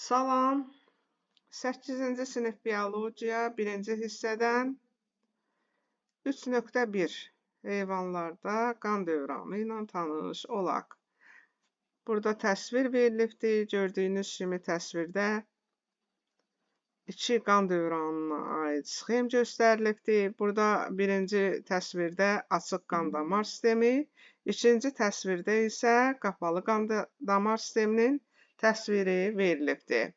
Salam, 8-ci sinif biologiya 1-ci hissədən 3.1 heyvanlarda qan dövranı ilə tanış olaq. Burada təsvir verilibdir. Gördüyünüz kimi təsvirdə iki qan dövranına aid sxem göstərilibdir. Burada birinci təsvirdə açıq qan damar sistemi, ikinci təsvirdə isə qapalı qan damar sisteminin təsviri verilibdir.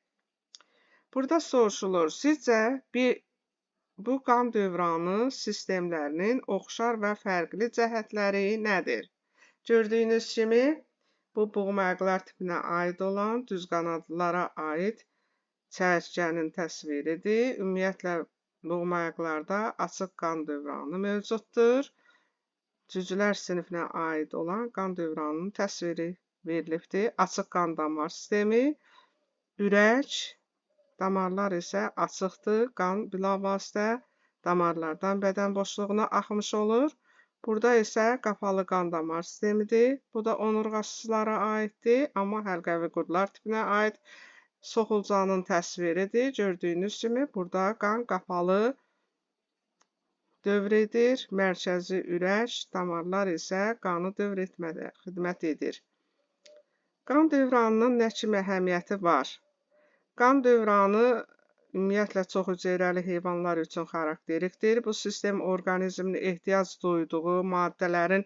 Burada soruşulur, sizcə bu qan dövranı sistemlərinin oxşar və fərqli cəhətləri nədir? Gördüyünüz kimi, bu boğmayaqlar tipinə aid olan düzqanadlılara aid çəyirtkənin təsviridir. Ümumiyyətlə, boğmayaqlarda açıq qan dövranı mövcuddur. Cücülər sinifinə aid olan qan dövranının təsviri verilibdir. Açıq qan damar sistemi, ürək, damarlar isə açıqdır. Qan bilavasitə damarlardan bədən boşluğuna axmış olur. Burada isə qapalı qan damar sistemidir. Bu da onurğasızlara aiddir, amma həlqəvi qurdlar tipinə aid soxulcanın təsviridir. Gördüyünüz kimi, burada qan qapalı dövr edir. Mərkəzi ürək, damarlar isə qanı dövr etmədə xidmət edir. Qan dövranının nə kimi əhəmiyyəti var? Qan dövranı ümumiyyətlə çox hüceyrəli heyvanlar üçün xarakterikdir. Bu sistem orqanizmin ehtiyac duyduğu maddələrin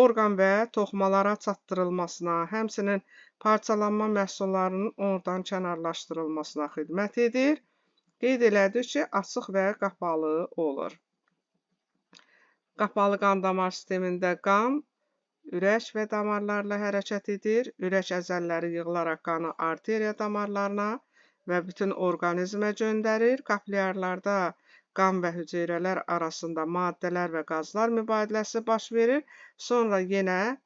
orqan və toxumalara çatdırılmasına, həmçinin parçalanma məhsullarının oradan kənarlaşdırılmasına xidmət edir. Qeyd elədik ki, açıq və qapalı olur. Qapalı qan damar sistemində qan ürək və damarlarla hərəkət edir. Ürək əzəlləri yığılaraq qanı arteriya damarlarına və bütün orqanizmə göndərir. Kapillyarlarda qan və hüceyrələr arasında maddələr və qazlar mübadiləsi baş verir. Sonra yenə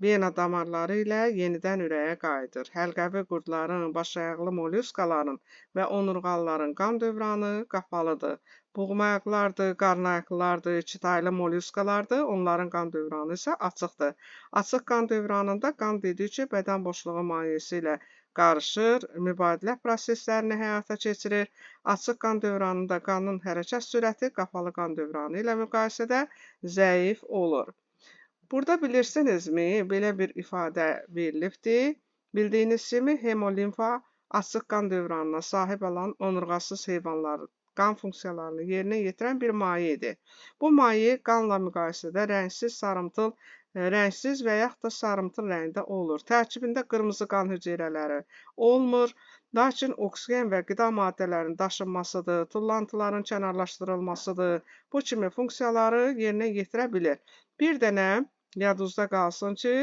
vena damarları ilə yenidən ürəyə qayıdır. Həlqəvi qurdların, başayaqlı mollyuskaların və onurğalıların qan dövranı qapalıdır. Boğmayaqlardır, qarnayaqlılardır, ikitaylı mollyuskalardır. Onların qan dövranı isə açıqdır. Açıq qan dövranında qan dedik ki, bədən boşluğu mayeəsi ilə qarışır, mübadilə proseslərini həyata keçirir. Açıq qan dövranında qanın hərəkət sürəti qapalı qan dövranı ilə müqayisədə zəif olur. Burada bilirsinizmi, belə bir ifadə verilibdir. Bildiyiniz kimi, hemolimfa açıq qan dövranına sahib olan onurğasız heyvanların qan funksiyalarını yerinə yetirən bir mayedir. Bu maye qanla müqayisədə rəngsiz və yaxud da sarımtıl rəngdə olur. Tərkibində qırmızı qan hüceyrələri olmur, lakin oksigen və qida maddələrinin daşınmasıdır, tullantıların kənarlaşdırılmasıdır, bu kimi funksiyaları yerinə yetirə bilir. Bir dənə yadınızda qalsın ki,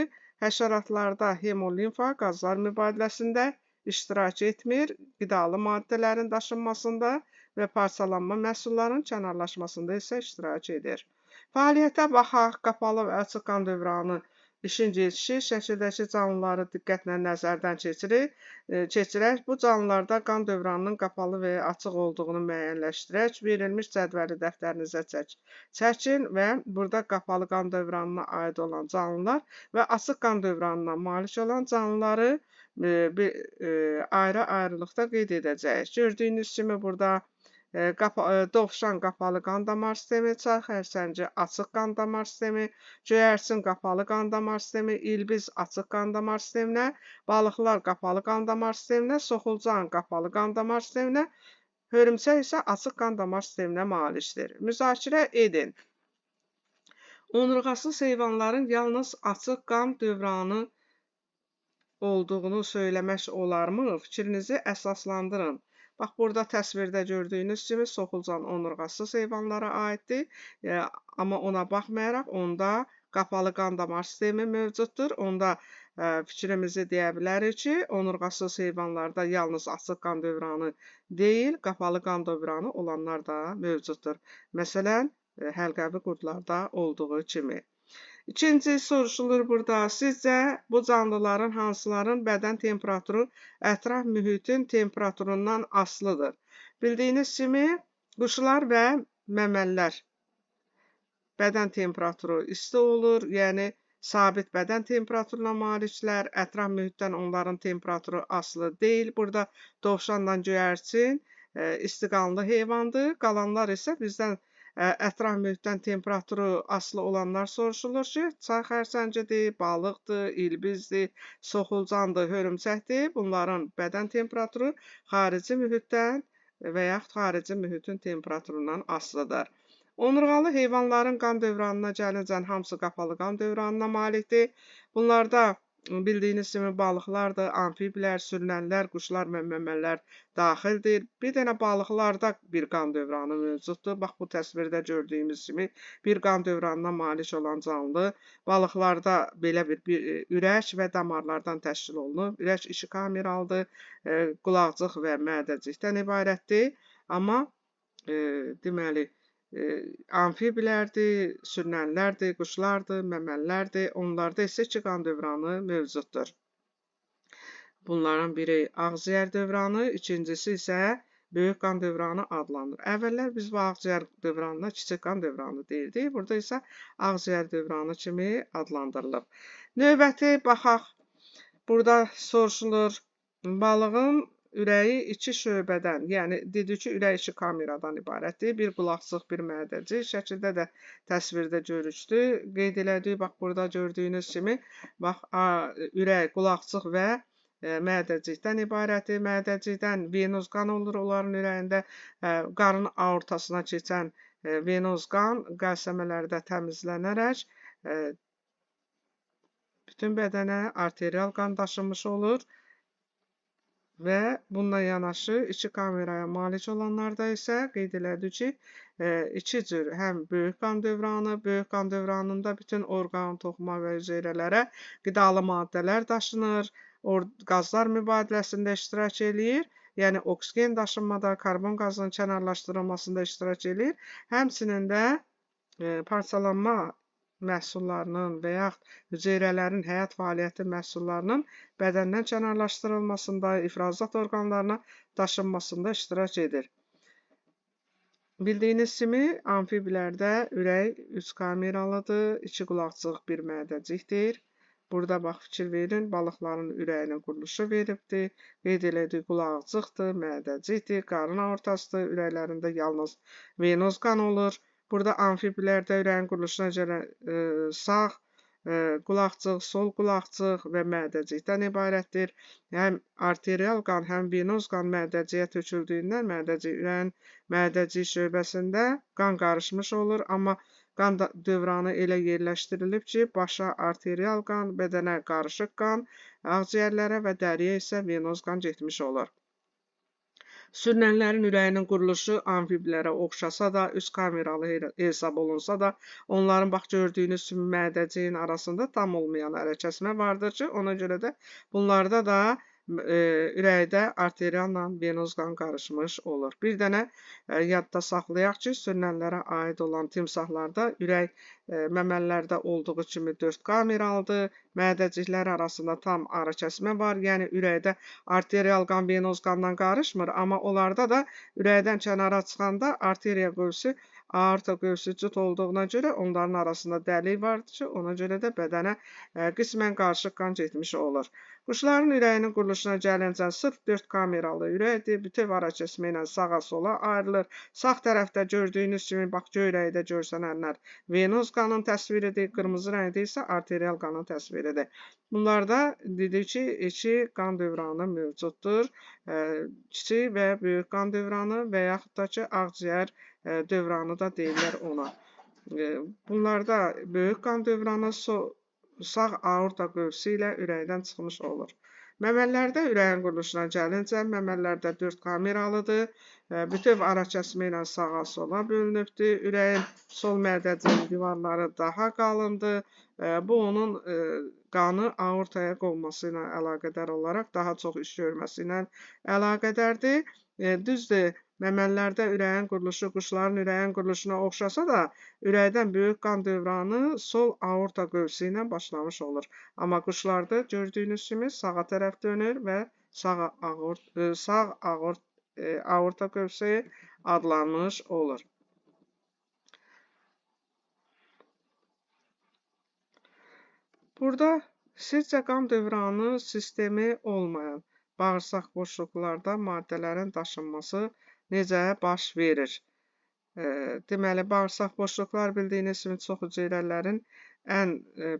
həşəratlarda hemolimfa qazlar mübadiləsində iştirak etmir, qidalı maddələrin daşınmasında və parçalanma məhsullarının kənarlaşmasında isə iştirak edir. Fəaliyyətə baxaq, qapalı və açıq qan dövranı işin gedişi şəkildəki canlıları diqqətlə nəzərdən keçirək. Bu canlılarda qan dövranının qapalı və açıq olduğunu müəyyənləşdirək. Verilmiş cədvəli dəftərinizə çəkin və burada qapalı qan dövranına aid olan canlılar və açıq qan dövranına malik olan canlıları ayrı-ayrılıqda qeyd edəcəyik. Gördüyünüz kimi, burada dovşan qapalı qan damar sistemi, çay xərsəngi açıq qan damar sistemi, göyərçin qapalı qan damar sistemi, ilbiz açıq qan damar sisteminə, balıqlar qapalı qan damar sisteminə, soxulcan qapalı qan damar sisteminə, hörümçək isə açıq qan damar sisteminə malikdir. Müzakirə edin. Onurğasız heyvanların yalnız açıq qan dövranı olduğunu söyləmək olarmı? Fikrinizi əsaslandırın. Bax, burada təsvirdə gördüyünüz kimi soxulcan onurğasız heyvanlara aiddir. Amma ona baxmayaraq, onda qapalı qan damar sistemi mövcuddur. Onda fikrimizi deyə bilərik ki, onurğasız heyvanlarda yalnız açıq qan dövranı deyil, qapalı qan dövranı olanlar da mövcuddur. Məsələn, həlqəvi qurdlarda olduğu kimi. İkinci soruşulur burada, sizcə bu canlıların hansıların bədən temperaturu ətraf mühitin temperaturundan asılıdır? Bildiyiniz kimi, quşlar və məməlilər bədən temperaturu isti olur, yəni sabit bədən temperaturuna maliklər, ətraf mühitdən onların temperaturu asılı deyil. Burada dovşanla göyərçin istiqanlı heyvandır. Qalanlar isə bizdən ətraf mühitdən temperaturu asılı olanlar soruşulur ki, çay xərçəngidir, balıqdır, ilbizdir, soxulcandır, hörümçəkdir. Bunların bədən temperaturu xarici mühitdən və yaxud xarici mühitin temperaturundan asılıdır. Onurğalı heyvanların qan dövranına gəlincə hamısı qapalı qan dövranına malikdir. Bunlarda bildiyiniz kimi balıqlardır, amfiblər, sürünənlər, quşlar və məmələr daxildir. Bir dənə balıqlarda bir qan dövranı mövcuddur. Bax, bu təsvirdə gördüyümüz kimi bir qan dövranına malik olan canlı balıqlarda belə bir ürək və damarlardan təşkil olunub. Ürək içi kameralıdır, qulaqcıq və mədəcikdən ibarətdir. Amma deməli, amfibilərdir, sürünənlərdir, quşlardır, məməllərdir. Onlarda isə 2 qan dövranı mövcuddur. Bunların biri ağciyər dövranı, ikincisi isə böyük qan dövranı adlanır. Əvvəllər biz bu ağciyər dövranına kiçik qan dövranı deyirdik. Burada isə ağciyər dövranı kimi adlandırılıb. Növbəti baxaq. Burada soruşulur, balığın ürəyi 2 şöbədən, yəni dedik ki, ürək 2 kameradan ibarətdir. Bir qulaqcıq, bir mədəcik. Şəkildə də təsvirdə görürsünüz. Qeyd elədik, bax burada gördüyünüz kimi, bax ürək, qulaqcıq və mədəcikdən ibarətdir. Mədəcikdən venoz qan olur onların ürəyində. Qarın aortasına keçən venoz qan qəlsəmələrdə təmizlənərək bütün bədənə arterial qan daşınmış olur. Və bununla yanaşı 2 kameraya malik olanlarda isə qeyd elədik ki, 2 cür həm böyük qan dövranı, böyük qan dövranında bütün orqan, toxuma və hüceyrələrə qidalı maddələr daşınır, qazlar mübadiləsində iştirak eləyir, yəni oksigen daşınmada, karbon qazının kənarlaşdırılmasında iştirak eləyir, həmçinin də parçalanma məhsullarının və yaxud hüceyrələrin həyat fəaliyyəti məhsullarının bədəndən kənarlaşdırılmasında, ifrazat orqanlarına daşınmasında iştirak edir. Bildiyiniz kimi, amfibilərdə ürək 3 kameralıdır, 2 qulaqcıq, 1 mədəcikdir. Burada bax, fikir verin, balıqların ürəyinin quruluşu veribdir. Qeyd elədik, qulaqcıqdır, mədəcikdir, qarın aortasıdır, ürəklərində yalnız venoz qan olur. Burada amfibilərdə ürəyin quruluşuna görə sağ qulaqcıq, sol qulaqcıq və mədəcikdən ibarətdir. Həm arterial qan, həm venoz qan mədəciyə töküldüyündən ürəyin mədəcik şöbəsində qan qarışmış olur. Amma qan dövranı elə yerləşdirilib ki, başa arterial qan, bədənə qarışıq qan, ağciyərlərə və dəriyə isə venoz qan getmiş olur. Sürünənlərin ürəyinin quruluşu amfibilərə oxşasa da, 3 kameralı hesab olunsa da, onların bax gördüyünüz kimi mədəciyin arasında tam olmayan ərəkəsmə vardır ki, ona görə də bunlarda da ürəkdə arterialla venoz qan qarışmış olur. Bir dənə yadda saxlayaq ki, sürünənlərə aid olan timsahlarda ürək məməllərdə olduğu kimi 4 kameralıdır. Mədəciklər arasında tam arəkəsmə var. Yəni ürəkdə arterial qan venoz qandan qarışmır, amma onlarda da ürəkdən kənara çıxanda arteriya qövsü aorta qövsü cüt olduğuna görə onların arasında dəlik vardır ki, ona görə də bədənə qismən qarışıq qan getmiş olur. Quşların ürəyinin quruluşuna gəlincə sırf 4 kameralı ürəkdir. Bütöv arəkəsmə ilə sağa sola ayrılır. Sağ tərəfdə gördüyünüz kimi bax göyrəkdə görsənənlər venoz qanın təsviridir, qırmızı rəngdə isə arterial qanın təsviridir. Bunlarda dedik ki, 2 qan dövranı mövcuddur. Kiçik və böyük qan dövranı və yaxud da ki, ağciyər dövranı da deyirlər ona. Bunlarda böyük qan dövranı sağ aorta qövsü ilə ürəkdən çıxmış olur. Məməllərdə ürəyin quruluşuna gəlincə, məməllərdə 4 kameralıdır. Bütöv arəkəsmə ilə sağa sola bölünübdür. Ürəyin sol mədəciyin divarları daha qalındır. Bu onun qanı aortaya qovması ilə əlaqədar olaraq daha çox iş görməsi ilə əlaqədardır. Düzdür, məməllərdə ürəyin quruluşu quşların ürəyin quruluşuna oxşasa da, ürəkdən böyük qan dövranı sol aorta qövsü ilə başlamış olur. Amma quşlarda gördüyünüz kimi sağa tərəf dönür və sağ aorta qövsü adlanmış olur. Burada sizcə qan dövranı sistemi olmayan bağırsaq boşluqlarda maddələrin daşınması necə baş verir? Deməli, bağırsaq boşluqlar bildiyiniz kimi çox hüceyrələrin ən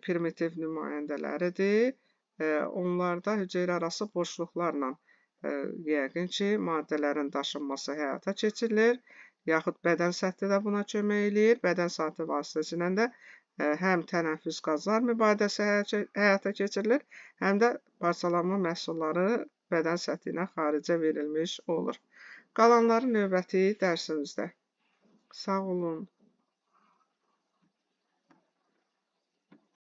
primitiv nümayəndələridir. Onlarda hüceyrəarası boşluqlarla yəqin ki, maddələrin daşınması həyata keçirilir, yaxud bədən səthi də buna kömək eləyir. Bədən səthi vasitəsilə də həm tənəffüs qazlar mübadiləsi həyata keçirilir, həm də parçalanma məhsulları bədən səthi ilə xaricə verilmiş olur. Qalanları növbəti dərsimizdə. Sağ olun.